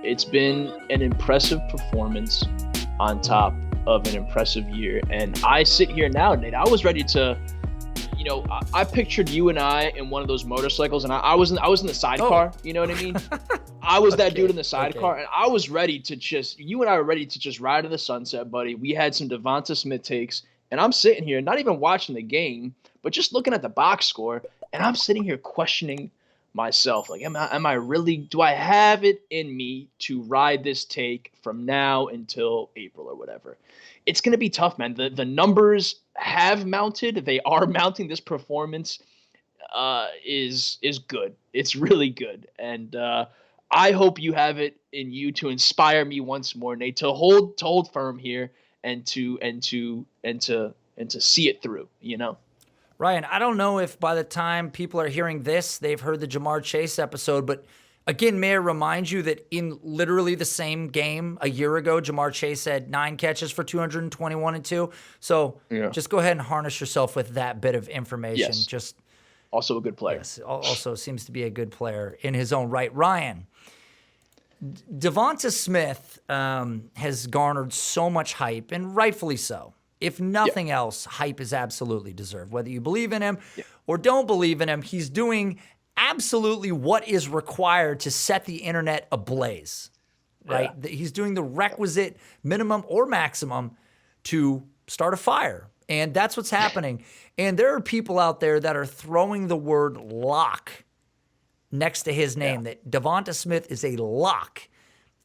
It's been an impressive performance on top of an impressive year. And I sit here now, Nate. I was ready to, I pictured you and I in one of those motorcycles, and I was in the sidecar. You know what I mean? I was that dude in the sidecar, and I was ready to you and I were ready to just ride to the sunset, buddy. We had some DeVonta Smith takes, and I'm sitting here, not even watching the game, but just looking at the box score, and I'm sitting here questioning myself. Like, am I really, do I have it in me to ride this take from now until April or whatever? It's going to be tough, man. The numbers have mounted. They are mounting. This performance is good. It's really good. And I hope you have it in you to inspire me once more, Nate, to hold firm here and to see it through, Ryan, I don't know if by the time people are hearing this, they've heard the Ja'Marr Chase episode, but again, may I remind you that in literally the same game a year ago, Ja'Marr Chase had 9 catches for 221 and 2. So just go ahead and harness yourself with that bit of information. Yes. Just also a good player. Yes, also seems to be a good player in his own right. Ryan, DeVonta Smith has garnered so much hype, and rightfully so. If nothing else, hype is absolutely deserved. Whether you believe in him or don't believe in him, he's doing absolutely what is required to set the internet ablaze, right? He's doing the requisite minimum or maximum to start a fire. And that's what's happening. And there are people out there that are throwing the word lock next to his name, that DeVonta Smith is a lock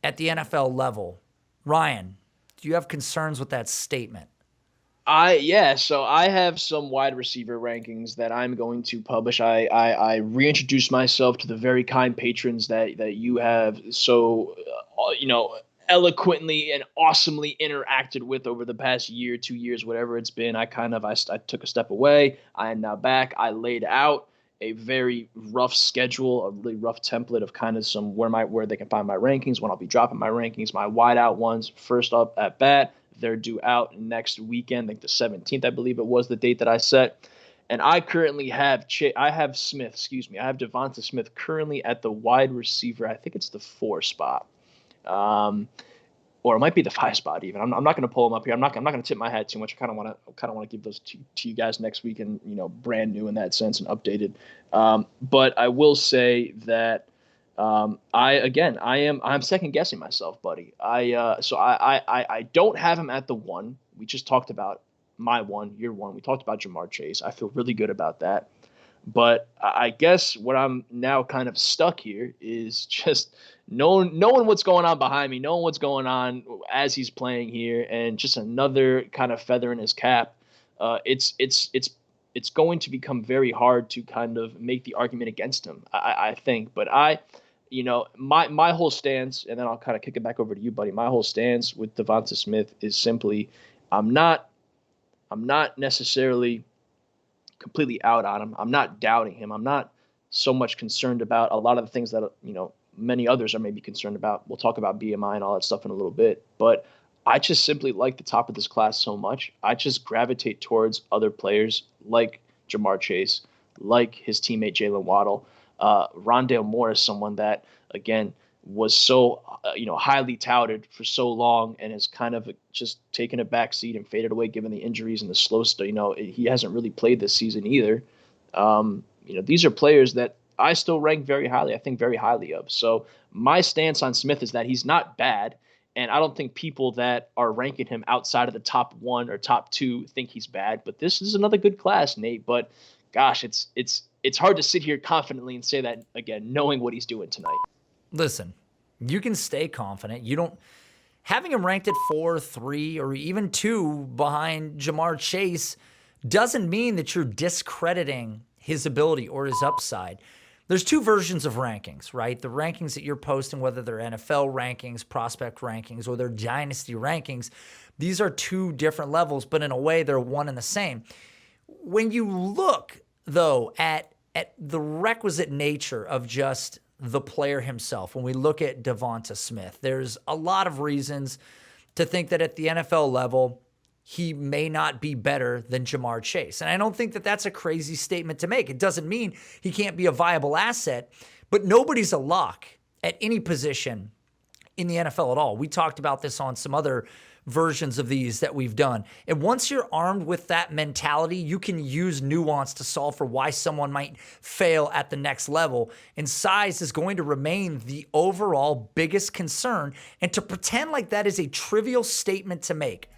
at the NFL level. Ryan, do you have concerns with that statement? So I have some wide receiver rankings that I'm going to publish. I reintroduced myself to the very kind patrons that you have so eloquently and awesomely interacted with over the past year, 2 years, whatever it's been. I took a step away. I am now back. I laid out a very rough schedule, a really rough template of kind of some where they can find my rankings, when I'll be dropping my rankings, my wideout ones. First up at bat, they're due out next weekend, like the 17th, I believe it was the date that I set. And I currently have DeVonta Smith currently at the wide receiver. I think it's the 4 spot. Or it might be the 5 spot even. I'm not going to pull them up here. I'm not going to tip my hat too much. I kind of want to give those to you guys next week, and brand new in that sense and updated. But I will say that I'm second guessing myself, buddy. I don't have him at the 1. We just talked about my 1, your 1. We talked about Ja'Marr Chase. I feel really good about that. But I guess what I'm now kind of stuck here is just knowing what's going on behind me, knowing what's going on as he's playing here, and just another kind of feather in his cap. It's going to become very hard to kind of make the argument against him, I think. But my whole stance, and then I'll kind of kick it back over to you, buddy. My whole stance with DeVonta Smith is simply, I'm not necessarily completely out on him. I'm not doubting him. I'm not so much concerned about a lot of the things that, many others are maybe concerned about. We'll talk about BMI and all that stuff in a little bit, but I just simply like the top of this class so much. I just gravitate towards other players like Ja'Marr Chase, like his teammate Jalen Waddle. Rondale Moore is someone that, again, was so highly touted for so long and has kind of just taken a back seat and faded away given the injuries and the slow start. He hasn't really played this season either. These are players that I still rank very highly. I think very highly of. So my stance on Smith is that he's not bad, and I don't think people that are ranking him outside of the top 1 or top 2 think he's bad. But this is another good class, Nate. But gosh, it's hard to sit here confidently and say that again, knowing what he's doing tonight. Listen, you can stay confident. Having him ranked at 4, 3, or even 2 behind Ja'Marr Chase doesn't mean that you're discrediting his ability or his upside. There's 2 versions of rankings, right? The rankings that you're posting, whether they're NFL rankings, prospect rankings, or they're dynasty rankings, these are 2 different levels, but in a way they're one and the same. When you look, though, at the requisite nature of just the player himself, when we look at DeVonta Smith, there's a lot of reasons to think that at the NFL level, he may not be better than Ja'Marr Chase. And I don't think that that's a crazy statement to make. It doesn't mean he can't be a viable asset, but nobody's a lock at any position in the NFL at all. We talked about this on some other versions of these that we've done. And once you're armed with that mentality, you can use nuance to solve for why someone might fail at the next level. And size is going to remain the overall biggest concern. And to pretend like that is a trivial statement to make,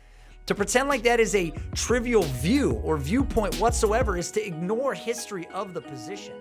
to pretend like that is a trivial view or viewpoint whatsoever, is to ignore history of the position.